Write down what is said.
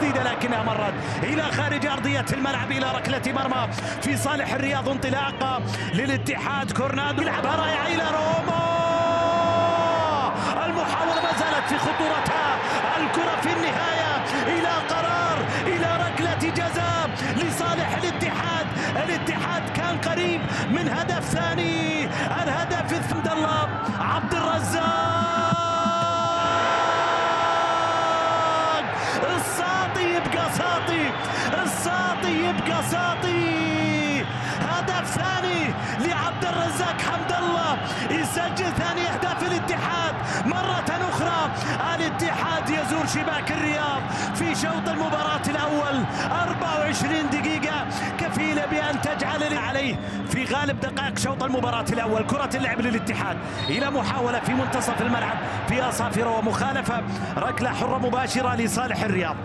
تسديده لكنها مرت الى خارج ارضيه الملعب الى ركله مرمى في صالح الرياض. انطلاقه للاتحاد، كورنادو يلعبها رائعه الى روما. المحاوله ما زالت في خطورتها، الكره في النهايه الى قرار، الى ركله جزاء لصالح الاتحاد. الاتحاد كان قريب من هدف ثاني، الهدف عبد الله عبد الرزاق. الساطي يبقى ساطي، الساطي يبقى ساطي. هدف ثاني لعبد الرزاق حمد الله، يسجل ثاني اهداف الاتحاد مرة اخرى. الاتحاد يزور شباك الرياض في شوط المباراة الاول. 24 دقيقة كفيلة بان تجعل عليه في غالب دقائق شوط المباراة الاول. كرة اللعب للاتحاد الى محاولة في منتصف الملعب في اصافرة ومخالفة، ركلة حرة مباشرة لصالح الرياض.